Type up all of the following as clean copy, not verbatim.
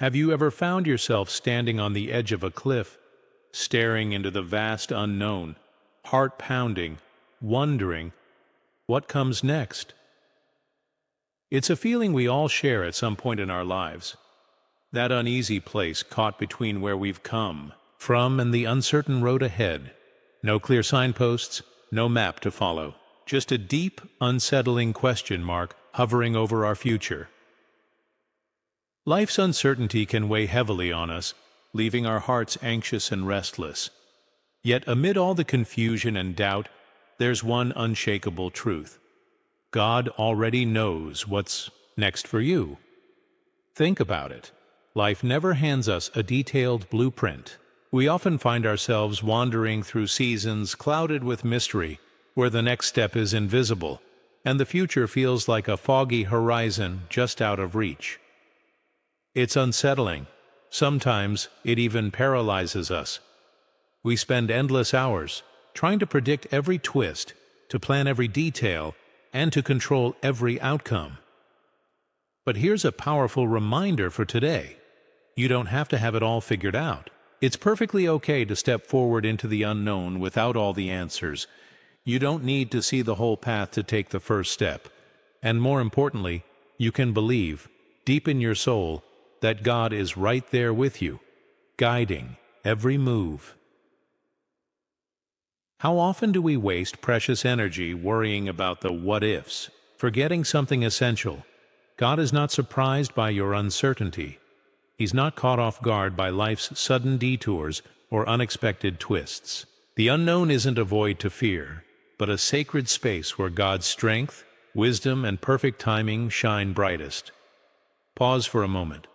Have you ever found yourself standing on the edge of a cliff, staring into the vast unknown, heart pounding, wondering what comes next? It's a feeling we all share at some point in our lives. That uneasy place caught between where we've come from and the uncertain road ahead. No clear signposts, no map to follow. Just a deep, unsettling question mark hovering over our future. Life's uncertainty can weigh heavily on us, leaving our hearts anxious and restless. Yet amid all the confusion and doubt, there's one unshakable truth. God already knows what's next for you. Think about it. Life never hands us a detailed blueprint. We often find ourselves wandering through seasons clouded with mystery, where the next step is invisible, and the future feels like a foggy horizon just out of reach. It's unsettling. Sometimes it even paralyzes us. We spend endless hours trying to predict every twist, to plan every detail, and to control every outcome. But here's a powerful reminder for today. You don't have to have it all figured out. It's perfectly okay to step forward into the unknown without all the answers. You don't need to see the whole path to take the first step. And more importantly, you can believe, deep in your soul, that God is right there with you, guiding every move. How often do we waste precious energy worrying about the what-ifs, forgetting something essential? God is not surprised by your uncertainty. He's not caught off guard by life's sudden detours or unexpected twists. The unknown isn't a void to fear, but a sacred space where God's strength, wisdom, and perfect timing shine brightest. Pause for a moment.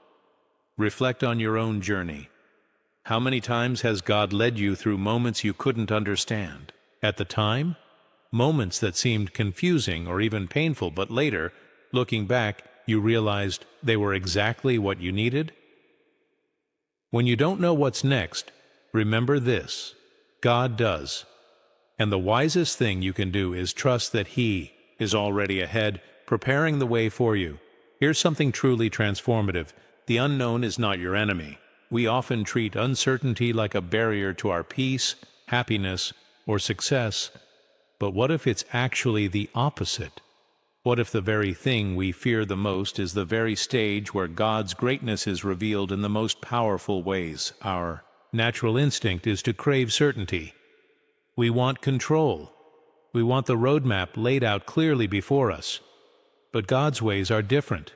Reflect on your own journey. How many times has God led you through moments you couldn't understand? At the time, moments that seemed confusing or even painful, but later, looking back, you realized they were exactly what you needed? When you don't know what's next, remember this: God does. And the wisest thing you can do is trust that He is already ahead, preparing the way for you. Here's something truly transformative. The unknown is not your enemy. We often treat uncertainty like a barrier to our peace, happiness, or success. But what if it's actually the opposite? What if the very thing we fear the most is the very stage where God's greatness is revealed in the most powerful ways? Our natural instinct is to crave certainty. We want control. We want the roadmap laid out clearly before us. But God's ways are different.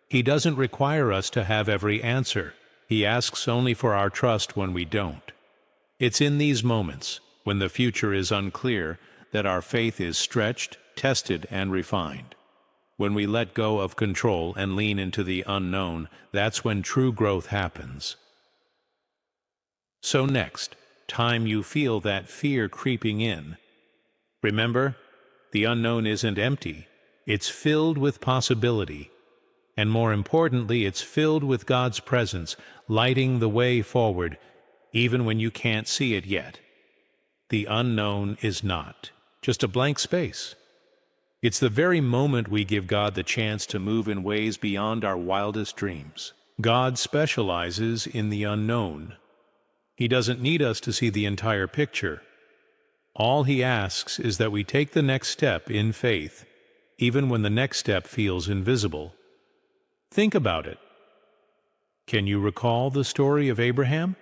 He doesn't require us to have every answer. He asks only for our trust when we don't. It's in these moments, when the future is unclear, that our faith is stretched, tested, and refined. When we let go of control and lean into the unknown, that's when true growth happens. So next time you feel that fear creeping in, remember, the unknown isn't empty. It's filled with possibility. And more importantly, it's filled with God's presence, lighting the way forward, even when you can't see it yet. The unknown is not just a blank space. It's the very moment we give God the chance to move in ways beyond our wildest dreams. God specializes in the unknown. He doesn't need us to see the entire picture. All He asks is that we take the next step in faith, even when the next step feels invisible. Think about it. Can you recall the story of Abraham?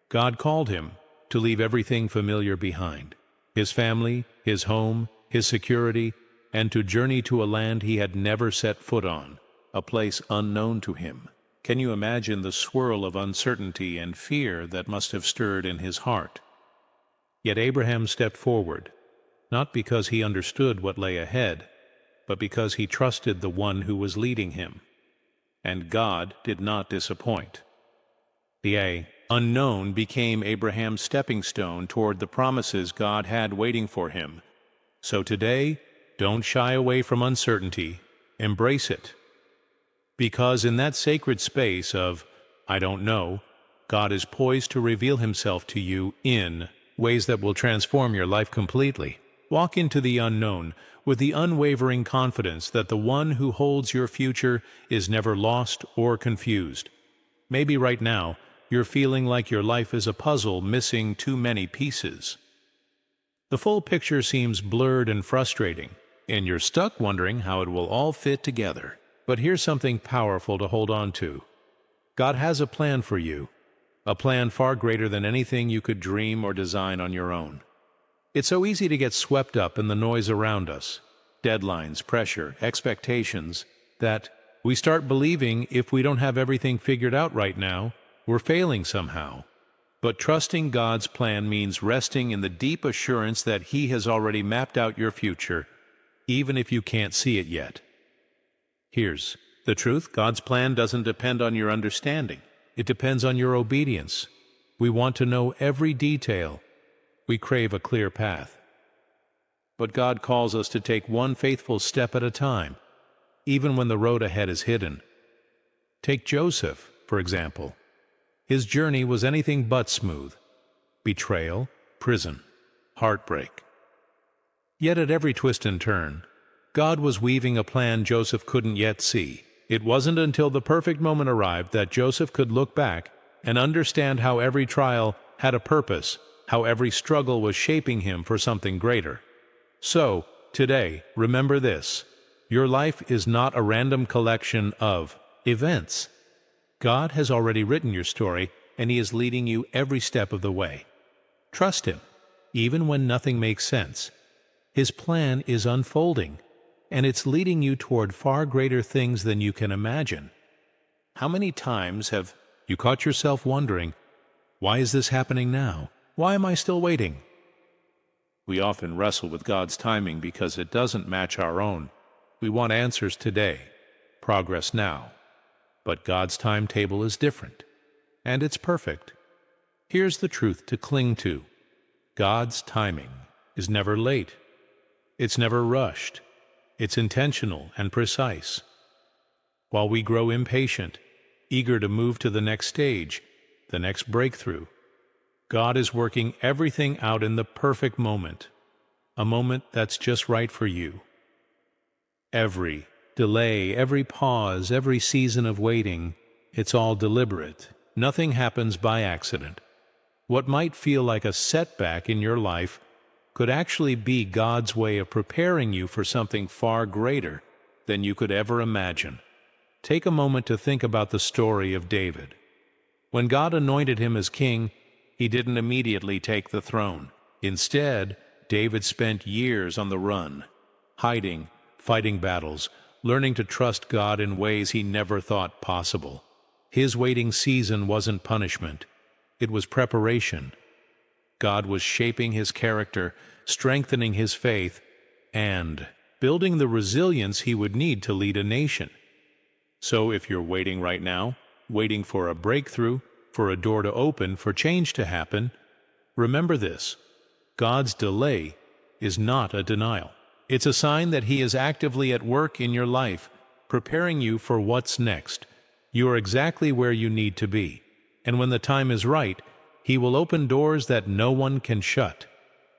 God called him to leave everything familiar behind, his family, his home, his security, and to journey to a land he had never set foot on, a place unknown to him. Can you imagine the swirl of uncertainty and fear that must have stirred in his heart? Yet Abraham stepped forward, not because he understood what lay ahead, but because he trusted the one who was leading him. And God did not disappoint. The unknown became Abraham's stepping stone toward the promises God had waiting for him. So today, don't shy away from uncertainty. Embrace it. Because in that sacred space of, I don't know, God is poised to reveal Himself to you in ways that will transform your life completely. Walk into the unknown with the unwavering confidence that the one who holds your future is never lost or confused. Maybe right now, you're feeling like your life is a puzzle missing too many pieces. The full picture seems blurred and frustrating, and you're stuck wondering how it will all fit together. But here's something powerful to hold on to. God has a plan for you, a plan far greater than anything you could dream or design on your own. It's so easy to get swept up in the noise around us, deadlines, pressure, expectations, that we start believing if we don't have everything figured out right now, we're failing somehow. But trusting God's plan means resting in the deep assurance that He has already mapped out your future, even if you can't see it yet. Here's the truth: God's plan doesn't depend on your understanding. It depends on your obedience. We want to know every detail. We crave a clear path. But God calls us to take one faithful step at a time, even when the road ahead is hidden. Take Joseph, for example. His journey was anything but smooth. Betrayal, prison, heartbreak. Yet at every twist and turn, God was weaving a plan Joseph couldn't yet see. It wasn't until the perfect moment arrived that Joseph could look back and understand how every trial had a purpose, how every struggle was shaping him for something greater. So, today, remember this: your life is not a random collection of events. God has already written your story, and He is leading you every step of the way. Trust Him, even when nothing makes sense. His plan is unfolding, and it's leading you toward far greater things than you can imagine. How many times have you caught yourself wondering, why is this happening now? Why am I still waiting? We often wrestle with God's timing because it doesn't match our own. We want answers today, progress now. But God's timetable is different, and it's perfect. Here's the truth to cling to: God's timing is never late. It's never rushed. It's intentional and precise. While we grow impatient, eager to move to the next stage, the next breakthrough, God is working everything out in the perfect moment, a moment that's just right for you. Every delay, every pause, every season of waiting, it's all deliberate. Nothing happens by accident. What might feel like a setback in your life could actually be God's way of preparing you for something far greater than you could ever imagine. Take a moment to think about the story of David. When God anointed him as king, He didn't immediately take the throne. Instead, David spent years on the run, hiding, fighting battles, learning to trust God in ways he never thought possible. His waiting season wasn't punishment. It was preparation. God was shaping his character, strengthening his faith, and building the resilience he would need to lead a nation. So if you're waiting right now, waiting for a breakthrough, for a door to open, for change to happen, remember this: God's delay is not a denial. It's a sign that He is actively at work in your life, preparing you for what's next. You are exactly where you need to be, and when the time is right, He will open doors that no one can shut.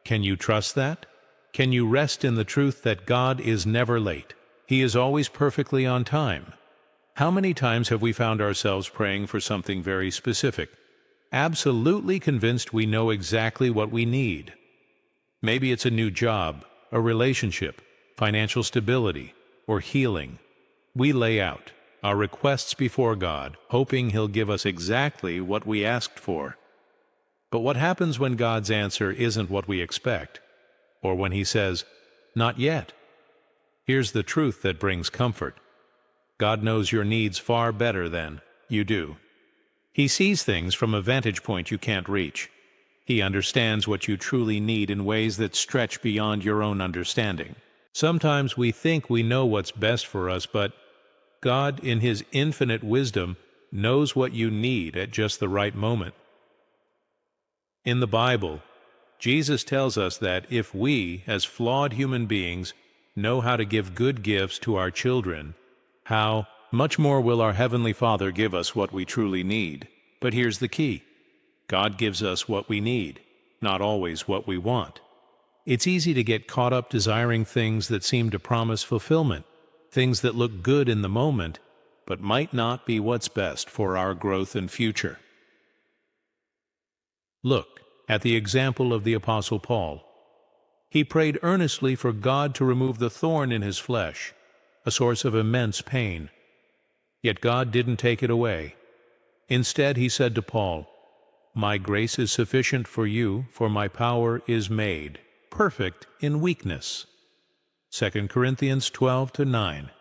Can you trust that? Can you rest in the truth that God is never late? He is always perfectly on time. How many times have we found ourselves praying for something very specific, absolutely convinced we know exactly what we need? Maybe it's a new job, a relationship, financial stability, or healing. We lay out our requests before God, hoping He'll give us exactly what we asked for. But what happens when God's answer isn't what we expect, or when He says, "Not yet"? Here's the truth that brings comfort: God knows your needs far better than you do. He sees things from a vantage point you can't reach. He understands what you truly need in ways that stretch beyond your own understanding. Sometimes we think we know what's best for us, but God, in His infinite wisdom, knows what you need at just the right moment. In the Bible, Jesus tells us that if we, as flawed human beings, know how to give good gifts to our children, how much more will our Heavenly Father give us what we truly need? But here's the key: God gives us what we need, not always what we want. It's easy to get caught up desiring things that seem to promise fulfillment, things that look good in the moment, but might not be what's best for our growth and future. Look at the example of the Apostle Paul. He prayed earnestly for God to remove the thorn in his flesh, a source of immense pain. Yet God didn't take it away. Instead, he said to Paul, "My grace is sufficient for you, for my power is made perfect in weakness." 2 Corinthians 12:9.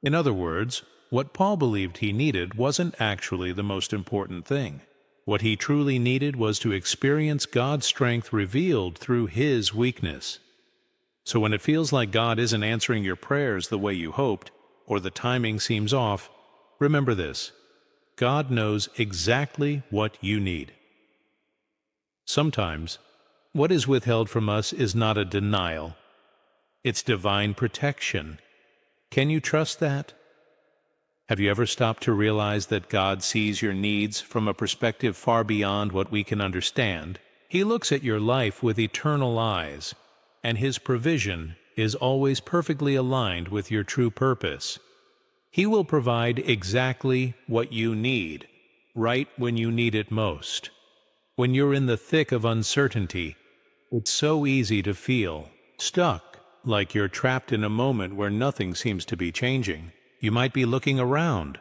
In other words, what Paul believed he needed wasn't actually the most important thing. What he truly needed was to experience God's strength revealed through his weakness. So when it feels like God isn't answering your prayers the way you hoped, or the timing seems off, remember this: God knows exactly what you need. Sometimes, what is withheld from us is not a denial. It's divine protection. Can you trust that? Have you ever stopped to realize that God sees your needs from a perspective far beyond what we can understand? He looks at your life with eternal eyes, and His provision is always perfectly aligned with your true purpose. He will provide exactly what you need, right when you need it most. When you're in the thick of uncertainty, it's so easy to feel stuck, like you're trapped in a moment where nothing seems to be changing. You might be looking around,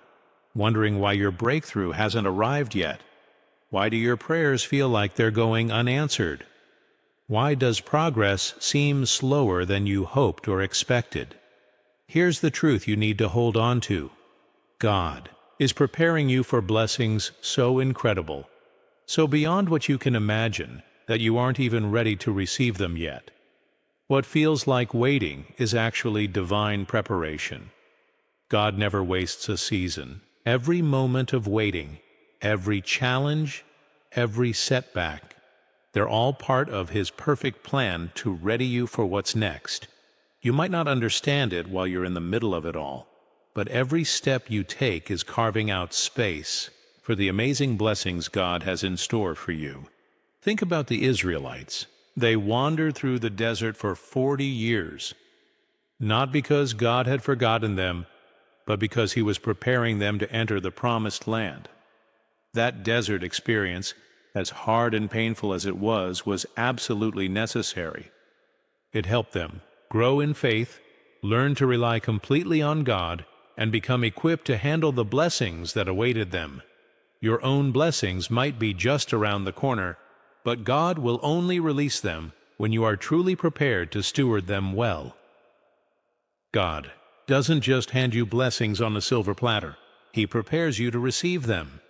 wondering why your breakthrough hasn't arrived yet. Why do your prayers feel like they're going unanswered? Why does progress seem slower than you hoped or expected? Here's the truth you need to hold on to. God is preparing you for blessings so incredible, so beyond what you can imagine, that you aren't even ready to receive them yet. What feels like waiting is actually divine preparation. God never wastes a season. Every moment of waiting, every challenge, every setback, they're all part of His perfect plan to ready you for what's next. You might not understand it while you're in the middle of it all, but every step you take is carving out space for the amazing blessings God has in store for you. Think about the Israelites. They wandered through the desert for 40 years, not because God had forgotten them, but because He was preparing them to enter the promised land. That desert experience, as hard and painful as it was absolutely necessary. It helped them grow in faith, learn to rely completely on God, and become equipped to handle the blessings that awaited them. Your own blessings might be just around the corner, but God will only release them when you are truly prepared to steward them well. God doesn't just hand you blessings on a silver platter. He prepares you to receive them.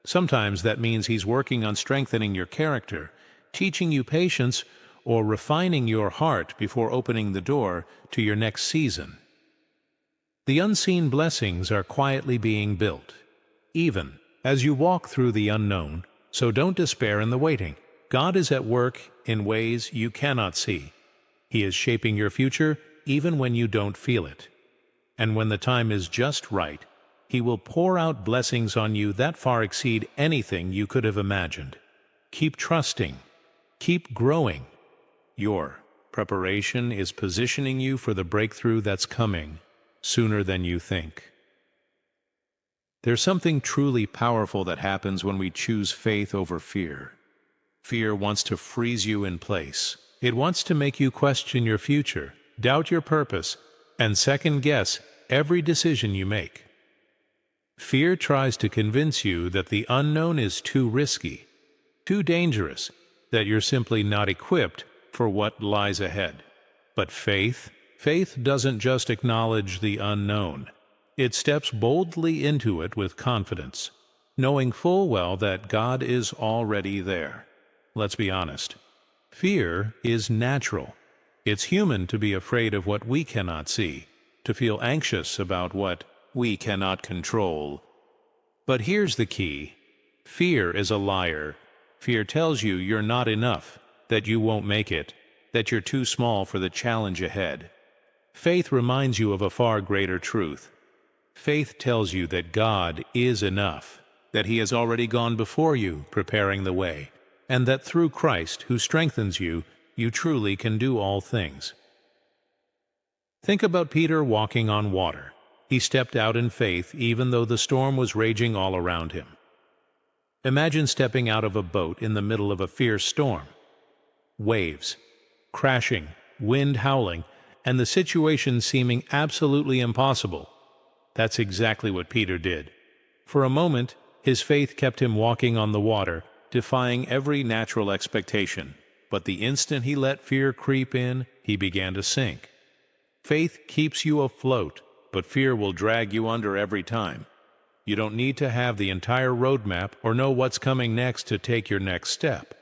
Sometimes that means He's working on strengthening your character, teaching you patience, or refining your heart before opening the door to your next season. The unseen blessings are quietly being built, even as you walk through the unknown, so don't despair in the waiting. God is at work in ways you cannot see. He is shaping your future even when you don't feel it. And when the time is just right, He will pour out blessings on you that far exceed anything you could have imagined. Keep trusting. Keep growing. Your preparation is positioning you for the breakthrough that's coming sooner than you think. There's something truly powerful that happens when we choose faith over fear. Fear wants to freeze you in place. It wants to make you question your future, doubt your purpose, and second-guess every decision you make. Fear tries to convince you that the unknown is too risky, too dangerous, that you're simply not equipped for what lies ahead. But faith doesn't just acknowledge the unknown. It steps boldly into it with confidence, knowing full well that God is already there. Let's be honest. Fear is natural. It's human to be afraid of what we cannot see, to feel anxious about what we cannot control. But here's the key. Fear is a liar. Fear tells you you're not enough, that you won't make it, that you're too small for the challenge ahead. Faith reminds you of a far greater truth. Faith tells you that God is enough, that He has already gone before you, preparing the way, and that through Christ, who strengthens you, you truly can do all things. Think about Peter walking on water. He stepped out in faith even though the storm was raging all around him. Imagine stepping out of a boat in the middle of a fierce storm. Waves crashing, wind howling, and the situation seeming absolutely impossible. That's exactly what Peter did. For a moment, his faith kept him walking on the water, defying every natural expectation. But the instant he let fear creep in, he began to sink. Faith keeps you afloat, but fear will drag you under every time. You don't need to have the entire roadmap or know what's coming next to take your next step.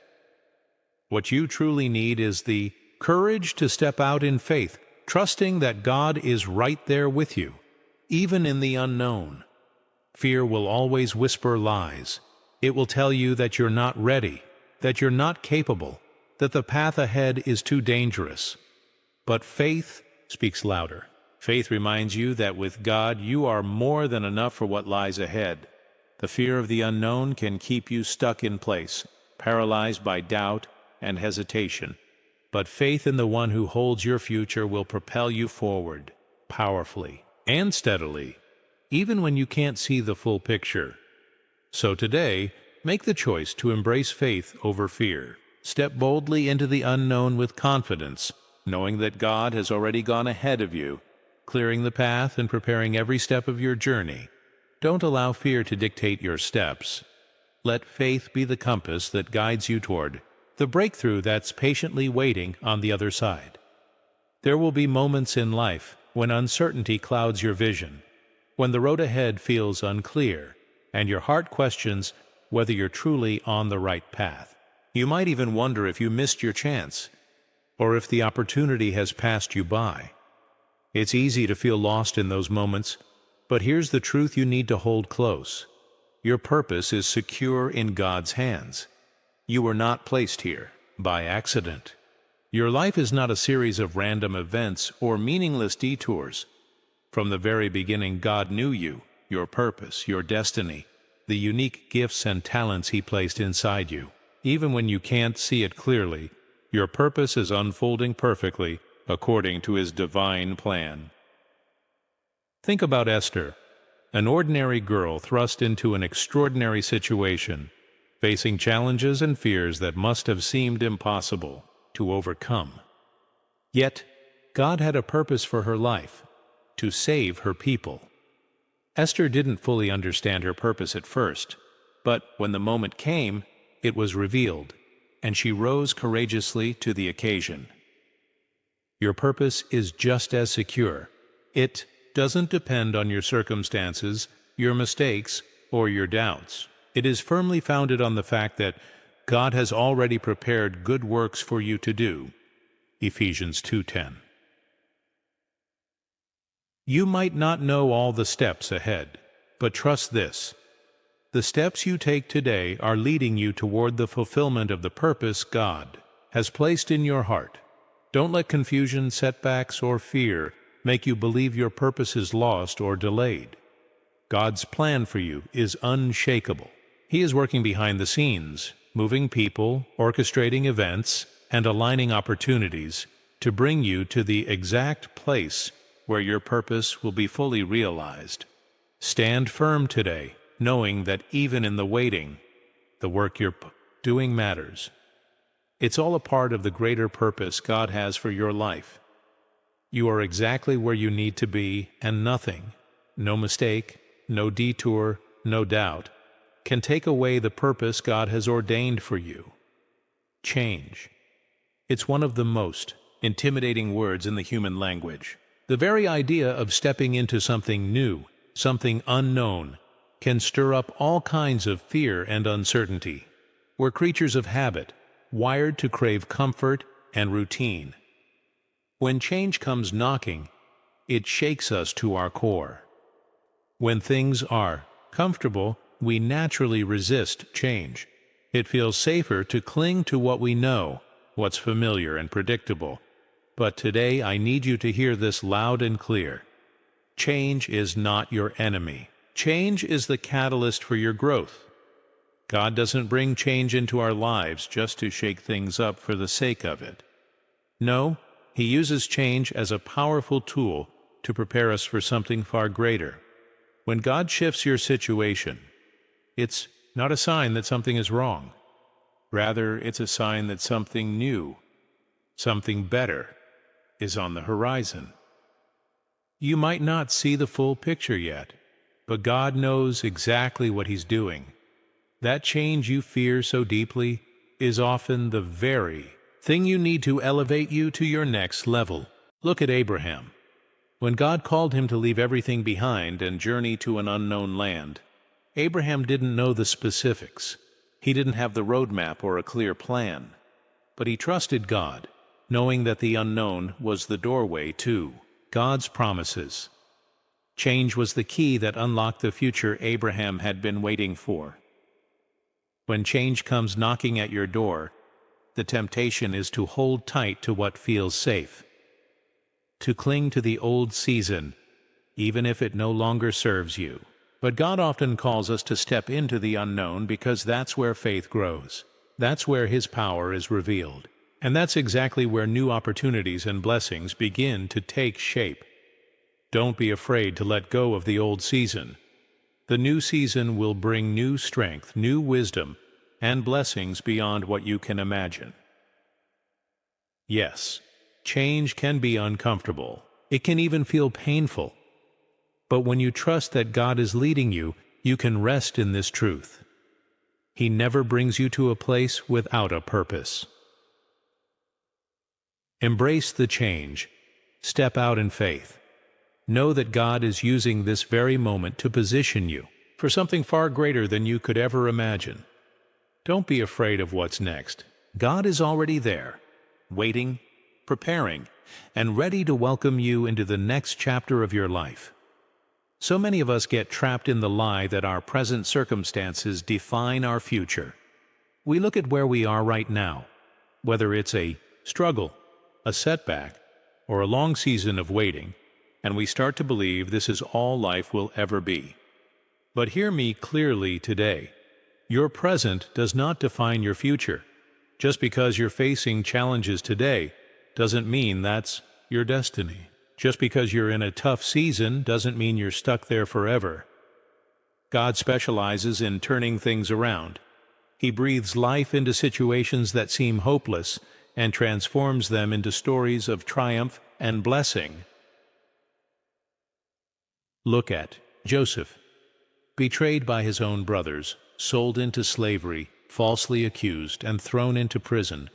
What you truly need is the courage to step out in faith, trusting that God is right there with you, even in the unknown. Fear will always whisper lies. It will tell you that you're not ready, that you're not capable, that the path ahead is too dangerous. But faith speaks louder. Faith reminds you that with God you are more than enough for what lies ahead. The fear of the unknown can keep you stuck in place, paralyzed by doubt and hesitation. But faith in the one who holds your future will propel you forward, powerfully and steadily, even when you can't see the full picture. So today, make the choice to embrace faith over fear. Step boldly into the unknown with confidence, knowing that God has already gone ahead of you, clearing the path and preparing every step of your journey. Don't allow fear to dictate your steps. Let faith be the compass that guides you toward the breakthrough that's patiently waiting on the other side. There will be moments in life when uncertainty clouds your vision, when the road ahead feels unclear, and your heart questions whether you're truly on the right path. You might even wonder if you missed your chance, or if the opportunity has passed you by. It's easy to feel lost in those moments, but here's the truth you need to hold close. Your purpose is secure in God's hands. You were not placed here by accident. Your life is not a series of random events or meaningless detours. From the very beginning, God knew you, your purpose, your destiny, the unique gifts and talents He placed inside you. Even when you can't see it clearly, your purpose is unfolding perfectly according to His divine plan. Think about Esther, an ordinary girl thrust into an extraordinary situation, facing challenges and fears that must have seemed impossible to overcome. Yet, God had a purpose for her life, to save her people. Esther didn't fully understand her purpose at first, but when the moment came, it was revealed, and she rose courageously to the occasion. Your purpose is just as secure. It doesn't depend on your circumstances, your mistakes, or your doubts. It is firmly founded on the fact that God has already prepared good works for you to do. Ephesians 2:10. You might not know all the steps ahead, but trust this. The steps you take today are leading you toward the fulfillment of the purpose God has placed in your heart. Don't let confusion, setbacks, or fear make you believe your purpose is lost or delayed. God's plan for you is unshakable. He is working behind the scenes, moving people, orchestrating events, and aligning opportunities to bring you to the exact place where your purpose will be fully realized. Stand firm today, knowing that even in the waiting, the work you're doing matters. It's all a part of the greater purpose God has for your life. You are exactly where you need to be, and nothing, no mistake, no detour, no doubt, can take away the purpose God has ordained for you. Change. It's one of the most intimidating words in the human language. The very idea of stepping into something new, something unknown, can stir up all kinds of fear and uncertainty. We're creatures of habit, wired to crave comfort and routine. When change comes knocking, it shakes us to our core. When things are comfortable, we naturally resist change. It feels safer to cling to what we know, what's familiar and predictable. But today I need you to hear this loud and clear. Change is not your enemy. Change is the catalyst for your growth. God doesn't bring change into our lives just to shake things up for the sake of it. No, He uses change as a powerful tool to prepare us for something far greater. When God shifts your situation, it's not a sign that something is wrong. Rather, it's a sign that something new, something better, is on the horizon. You might not see the full picture yet, but God knows exactly what He's doing. That change you fear so deeply is often the very thing you need to elevate you to your next level. Look at Abraham. When God called him to leave everything behind and journey to an unknown land, Abraham didn't know the specifics. He didn't have the roadmap or a clear plan. But he trusted God, knowing that the unknown was the doorway to God's promises. Change was the key that unlocked the future Abraham had been waiting for. When change comes knocking at your door, the temptation is to hold tight to what feels safe, to cling to the old season, even if it no longer serves you. But God often calls us to step into the unknown because that's where faith grows. That's where His power is revealed. And that's exactly where new opportunities and blessings begin to take shape. Don't be afraid to let go of the old season. The new season will bring new strength, new wisdom, and blessings beyond what you can imagine. Yes, change can be uncomfortable. It can even feel painful. But when you trust that God is leading you, you can rest in this truth. He never brings you to a place without a purpose. Embrace the change. Step out in faith. Know that God is using this very moment to position you for something far greater than you could ever imagine. Don't be afraid of what's next. God is already there, waiting, preparing, and ready to welcome you into the next chapter of your life. So many of us get trapped in the lie that our present circumstances define our future. We look at where we are right now, whether it's a struggle, a setback, or a long season of waiting, and we start to believe this is all life will ever be. But hear me clearly today. Your present does not define your future. Just because you're facing challenges today doesn't mean that's your destiny. Just because you're in a tough season doesn't mean you're stuck there forever. God specializes in turning things around. He breathes life into situations that seem hopeless and transforms them into stories of triumph and blessing. Look at Joseph. Betrayed by his own brothers, sold into slavery, falsely accused, and thrown into prison.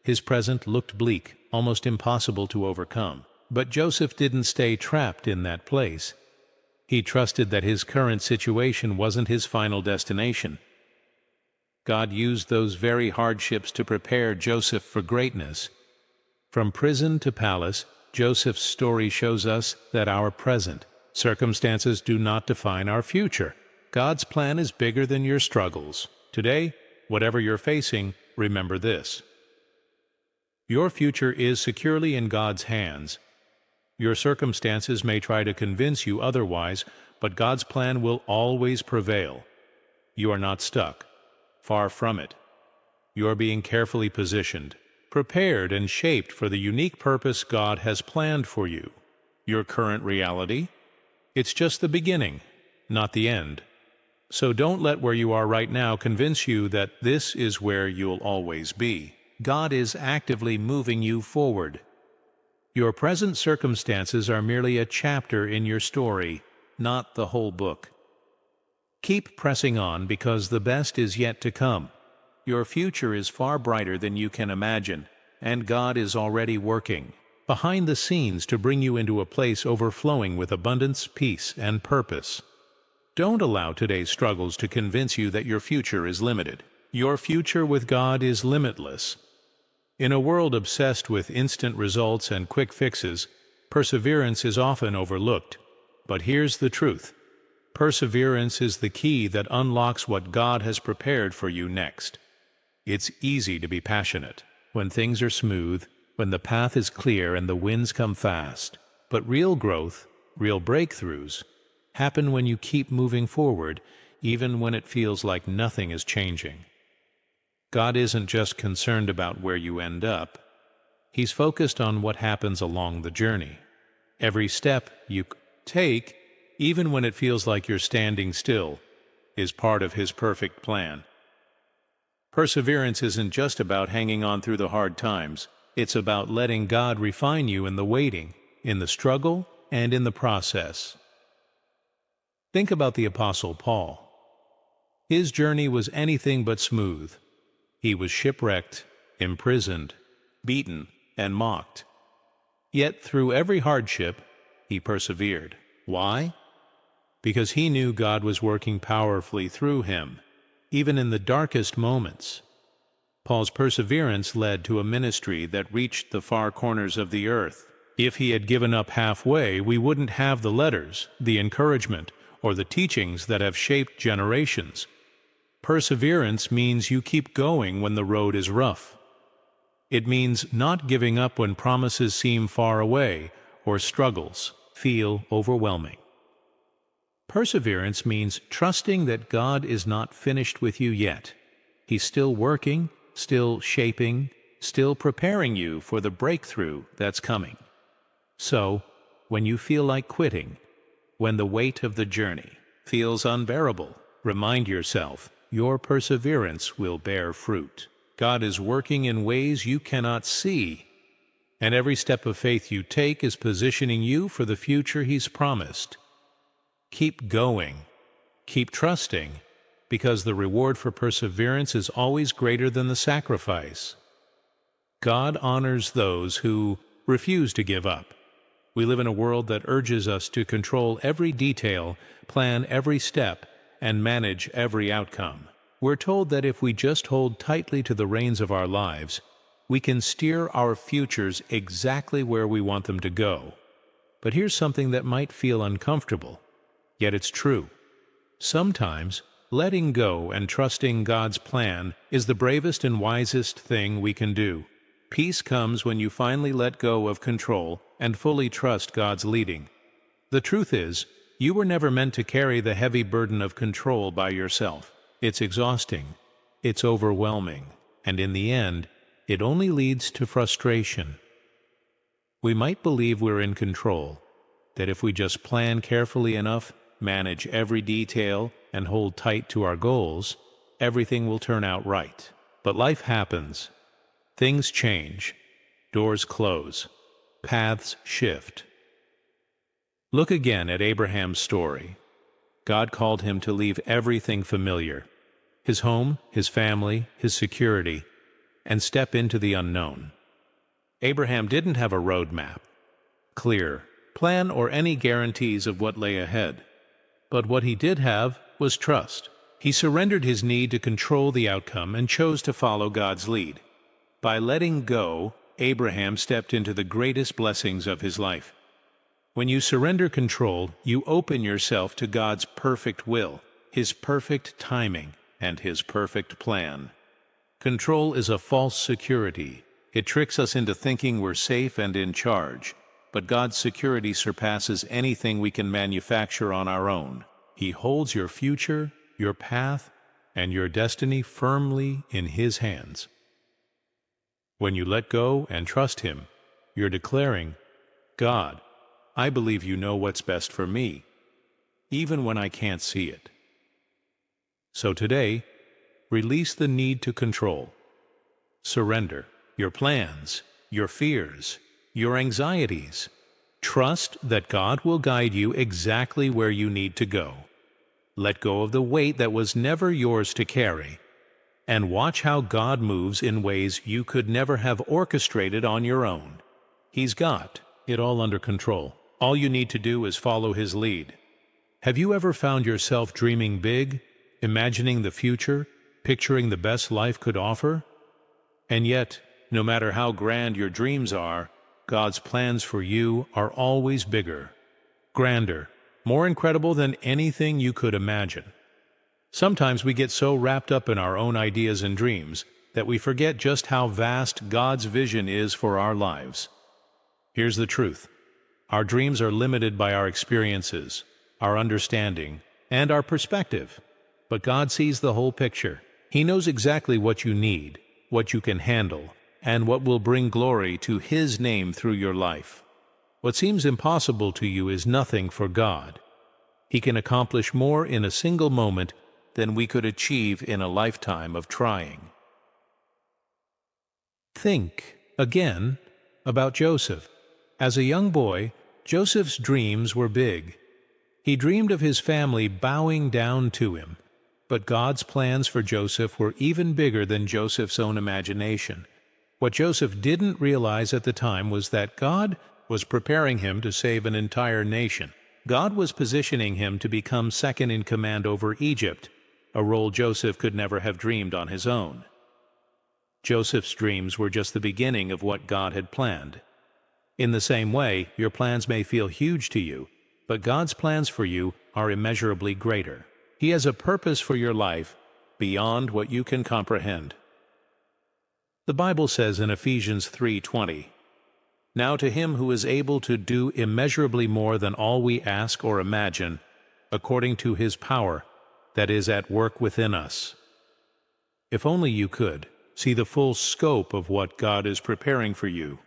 His present looked bleak, almost impossible to overcome. But Joseph didn't stay trapped in that place. He trusted that his current situation wasn't his final destination. God used those very hardships to prepare Joseph for greatness. From prison to palace, Joseph's story shows us that our present circumstances do not define our future. God's plan is bigger than your struggles. Today, whatever you're facing, remember this. Your future is securely in God's hands. Your circumstances may try to convince you otherwise, but God's plan will always prevail. You are not stuck. Far from it. You are being carefully positioned, prepared and shaped for the unique purpose God has planned for you. Your current reality? It's just the beginning, not the end. So don't let where you are right now convince you that this is where you'll always be. God is actively moving you forward. Your present circumstances are merely a chapter in your story, not the whole book. Keep pressing on because the best is yet to come. Your future is far brighter than you can imagine, and God is already working behind the scenes to bring you into a place overflowing with abundance, peace, and purpose. Don't allow today's struggles to convince you that your future is limited. Your future with God is limitless. In a world obsessed with instant results and quick fixes, perseverance is often overlooked. But here's the truth. Perseverance is the key that unlocks what God has prepared for you next. It's easy to be passionate when things are smooth, when the path is clear and the winds come fast. But real growth, real breakthroughs, happen when you keep moving forward, even when it feels like nothing is changing. God isn't just concerned about where you end up. He's focused on what happens along the journey. Every step you take, even when it feels like you're standing still, is part of His perfect plan. Perseverance isn't just about hanging on through the hard times. It's about letting God refine you in the waiting, in the struggle, and in the process. Think about the Apostle Paul. His journey was anything but smooth. He was shipwrecked, imprisoned, beaten, and mocked. Yet through every hardship, he persevered. Why? Because he knew God was working powerfully through him, even in the darkest moments. Paul's perseverance led to a ministry that reached the far corners of the earth. If he had given up halfway, we wouldn't have the letters, the encouragement, or the teachings that have shaped generations. Perseverance means you keep going when the road is rough. It means not giving up when promises seem far away or struggles feel overwhelming. Perseverance means trusting that God is not finished with you yet. He's still working, still shaping, still preparing you for the breakthrough that's coming. So, when you feel like quitting, when the weight of the journey feels unbearable, remind yourself your perseverance will bear fruit. God is working in ways you cannot see, and every step of faith you take is positioning you for the future He's promised. Keep going, keep trusting, because the reward for perseverance is always greater than the sacrifice. God honors those who refuse to give up. We live in a world that urges us to control every detail, plan every step, and manage every outcome. We're told that if we just hold tightly to the reins of our lives, we can steer our futures exactly where we want them to go. But here's something that might feel uncomfortable, yet it's true. Sometimes, letting go and trusting God's plan is the bravest and wisest thing we can do. Peace comes when you finally let go of control and fully trust God's leading. The truth is, you were never meant to carry the heavy burden of control by yourself. It's exhausting, it's overwhelming, and in the end, it only leads to frustration. We might believe we're in control, that if we just plan carefully enough, manage every detail, and hold tight to our goals, everything will turn out right. But life happens. Things change. Doors close. Paths shift. Look again at Abraham's story. God called him to leave everything familiar, his home, his family, his security, and step into the unknown. Abraham didn't have a roadmap, clear plan, or any guarantees of what lay ahead. But what he did have was trust. He surrendered his need to control the outcome and chose to follow God's lead. By letting go, Abraham stepped into the greatest blessings of his life. When you surrender control, you open yourself to God's perfect will, His perfect timing, and His perfect plan. Control is a false security. It tricks us into thinking we're safe and in charge. But God's security surpasses anything we can manufacture on our own. He holds your future, your path, and your destiny firmly in His hands. When you let go and trust Him, you're declaring, God, I believe you know what's best for me, even when I can't see it. So today, release the need to control. Surrender your plans, your fears, your anxieties. Trust that God will guide you exactly where you need to go. Let go of the weight that was never yours to carry, and watch how God moves in ways you could never have orchestrated on your own. He's got it all under control. All you need to do is follow His lead. Have you ever found yourself dreaming big, imagining the future, picturing the best life could offer? And yet, no matter how grand your dreams are, God's plans for you are always bigger, grander, more incredible than anything you could imagine. Sometimes we get so wrapped up in our own ideas and dreams that we forget just how vast God's vision is for our lives. Here's the truth. Our dreams are limited by our experiences, our understanding, and our perspective. But God sees the whole picture. He knows exactly what you need, what you can handle, and what will bring glory to His name through your life. What seems impossible to you is nothing for God. He can accomplish more in a single moment than we could achieve in a lifetime of trying. Think, again, about Joseph. As a young boy, Joseph's dreams were big. He dreamed of his family bowing down to him. But God's plans for Joseph were even bigger than Joseph's own imagination. What Joseph didn't realize at the time was that God was preparing him to save an entire nation. God was positioning him to become second in command over Egypt, a role Joseph could never have dreamed on his own. Joseph's dreams were just the beginning of what God had planned. In the same way, your plans may feel huge to you, but God's plans for you are immeasurably greater. He has a purpose for your life beyond what you can comprehend. The Bible says in Ephesians 3:20, "Now to him who is able to do immeasurably more than all we ask or imagine, according to his power that is at work within us." If only you could see the full scope of what God is preparing for you.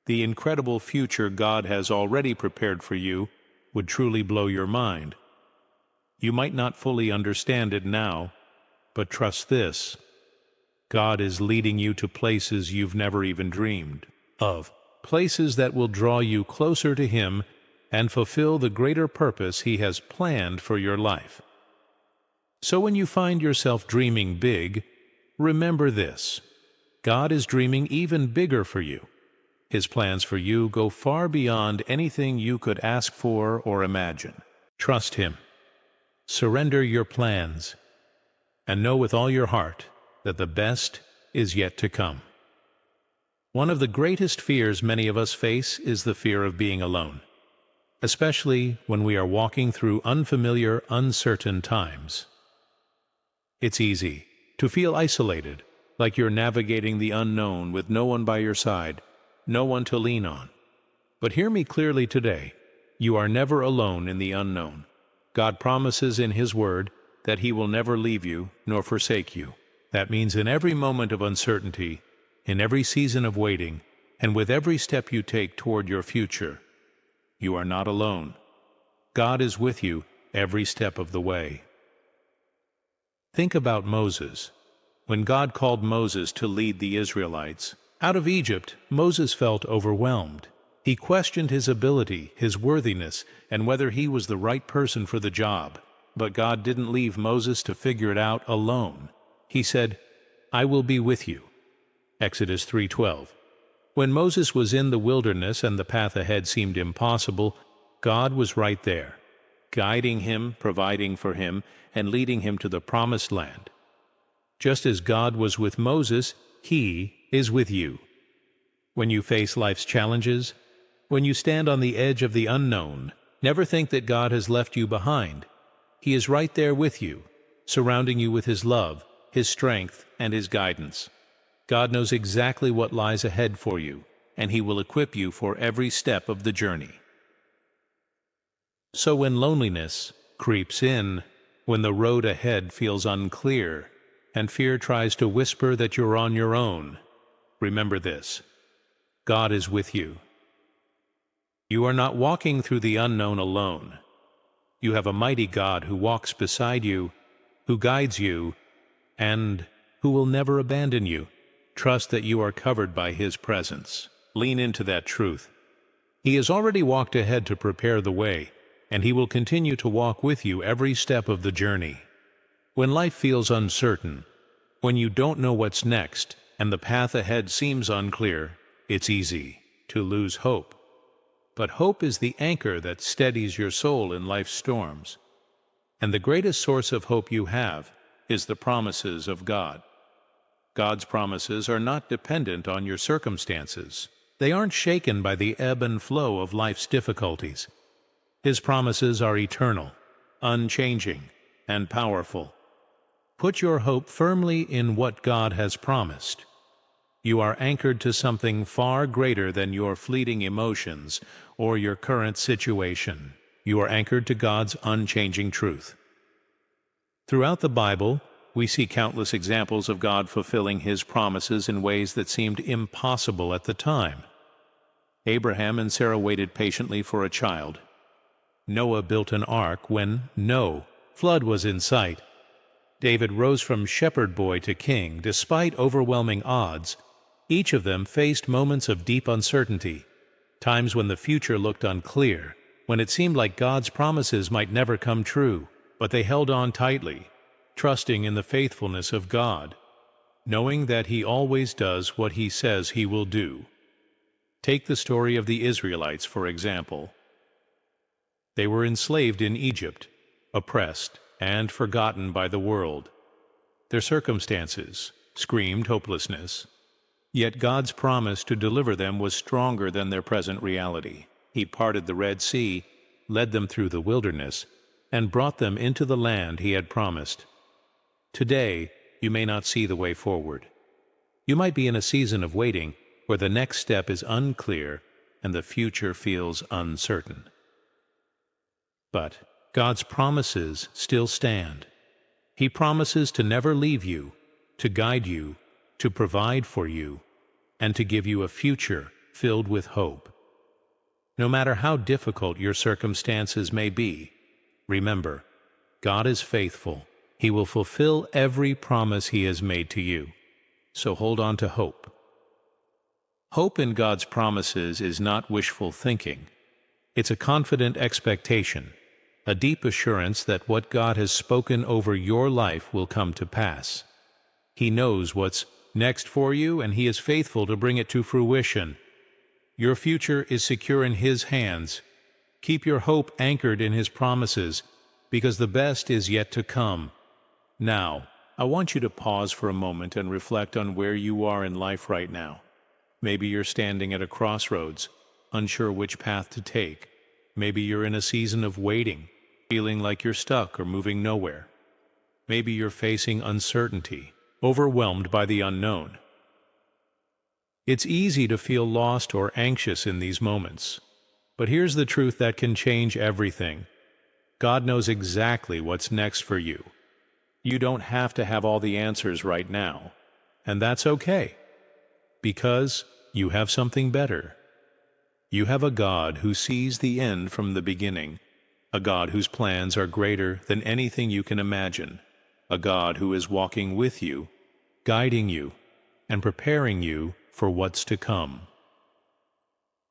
The incredible future God has already prepared for you would truly blow your mind. You might not fully understand it now, but trust this: God is leading you to places you've never even dreamed of, places that will draw you closer to Him and fulfill the greater purpose He has planned for your life. So when you find yourself dreaming big, remember this: God is dreaming even bigger for you. His plans for you go far beyond anything you could ask for or imagine. Trust Him. Surrender your plans, and know with all your heart that the best is yet to come. One of the greatest fears many of us face is the fear of being alone, especially when we are walking through unfamiliar, uncertain times. It's easy to feel isolated, like you're navigating the unknown with no one by your side, no one to lean on. But hear me clearly today: you are never alone in the unknown. God promises in His Word that He will never leave you nor forsake you. That means in every moment of uncertainty, in every season of waiting, and with every step you take toward your future, you are not alone. God is with you every step of the way. Think about Moses. When God called Moses to lead the Israelites out of Egypt, Moses felt overwhelmed. He questioned his ability, his worthiness, and whether he was the right person for the job. But God didn't leave Moses to figure it out alone. He said, "I will be with you." Exodus 3:12. When Moses was in the wilderness and the path ahead seemed impossible, God was right there, guiding him, providing for him, and leading him to the promised land. Just as God was with Moses, He is with you. When you face life's challenges, when you stand on the edge of the unknown, never think that God has left you behind. He is right there with you, surrounding you with His love, His strength, and His guidance. God knows exactly what lies ahead for you, and He will equip you for every step of the journey. So when loneliness creeps in, when the road ahead feels unclear, and fear tries to whisper that you're on your own, remember this: God is with you. You are not walking through the unknown alone. You have a mighty God who walks beside you, who guides you, and who will never abandon you. Trust that you are covered by His presence. Lean into that truth. He has already walked ahead to prepare the way, and He will continue to walk with you every step of the journey. When life feels uncertain, when you don't know what's next, and the path ahead seems unclear, it's easy to lose hope. But hope is the anchor that steadies your soul in life's storms. And the greatest source of hope you have is the promises of God. God's promises are not dependent on your circumstances. They aren't shaken by the ebb and flow of life's difficulties. His promises are eternal, unchanging, and powerful. Put your hope firmly in what God has promised. You are anchored to something far greater than your fleeting emotions or your current situation. You are anchored to God's unchanging truth. Throughout the Bible, we see countless examples of God fulfilling His promises in ways that seemed impossible at the time. Abraham and Sarah waited patiently for a child. Noah built an ark when no flood was in sight. David rose from shepherd boy to king despite overwhelming odds. Each of them faced moments of deep uncertainty, times when the future looked unclear, when it seemed like God's promises might never come true, but they held on tightly, trusting in the faithfulness of God, knowing that He always does what He says He will do. Take the story of the Israelites, for example. They were enslaved in Egypt, oppressed and forgotten by the world. Their circumstances screamed hopelessness. Yet God's promise to deliver them was stronger than their present reality. He parted the Red Sea, led them through the wilderness, and brought them into the land He had promised. Today, you may not see the way forward. You might be in a season of waiting where the next step is unclear and the future feels uncertain. But God's promises still stand. He promises to never leave you, to guide you, to provide for you, and to give you a future filled with hope. No matter how difficult your circumstances may be, remember, God is faithful. He will fulfill every promise He has made to you. So hold on to hope. Hope in God's promises is not wishful thinking. It's a confident expectation, a deep assurance that what God has spoken over your life will come to pass. He knows what's next for you, and He is faithful to bring it to fruition. Your future is secure in His hands. Keep your hope anchored in His promises, because the best is yet to come. Now, I want you to pause for a moment and reflect on where you are in life right now. Maybe you're standing at a crossroads, unsure which path to take. Maybe you're in a season of waiting, feeling like you're stuck or moving nowhere. Maybe you're facing uncertainty, overwhelmed by the unknown. It's easy to feel lost or anxious in these moments. But here's the truth that can change everything. God knows exactly what's next for you. You don't have to have all the answers right now, and that's okay, because you have something better. You have a God who sees the end from the beginning, a God whose plans are greater than anything you can imagine, a God who is walking with you, guiding you, and preparing you for what's to come.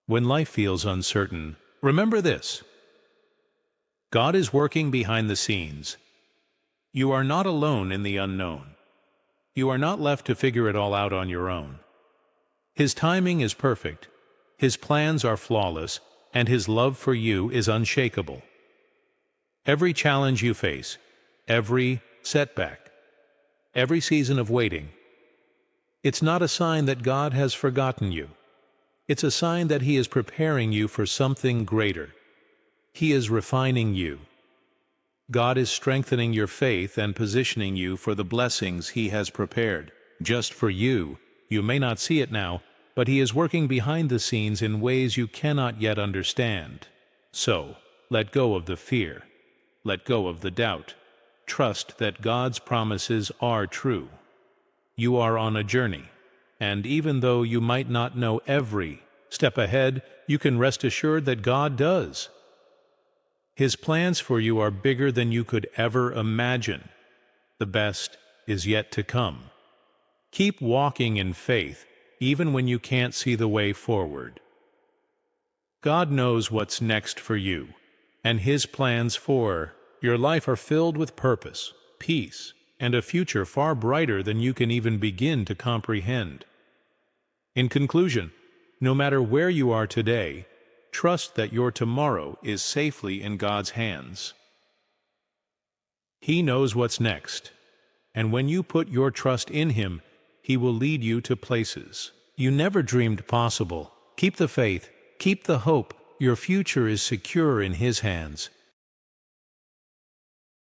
When life feels uncertain, remember this: God is working behind the scenes. You are not alone in the unknown. You are not left to figure it all out on your own. His timing is perfect, His plans are flawless, and His love for you is unshakable. Every challenge you face, every setback, every season of waiting, it's not a sign that God has forgotten you. It's a sign that He is preparing you for something greater. He is refining you. God is strengthening your faith and positioning you for the blessings He has prepared. Just for you. You may not see it now, but He is working behind the scenes in ways you cannot yet understand. So, let go of the fear. Let go of the doubt. Trust that God's promises are true. You are on a journey, and even though you might not know every step ahead, you can rest assured that God does. His plans for you are bigger than you could ever imagine. The best is yet to come. Keep walking in faith, even when you can't see the way forward. God knows what's next for you, and His plans for your life are filled with purpose, peace, and a future far brighter than you can even begin to comprehend. In conclusion, no matter where you are today, trust that your tomorrow is safely in God's hands. He knows what's next, and when you put your trust in Him, He will lead you to places you never dreamed possible. Keep the faith, keep the hope. Your future is secure in His hands.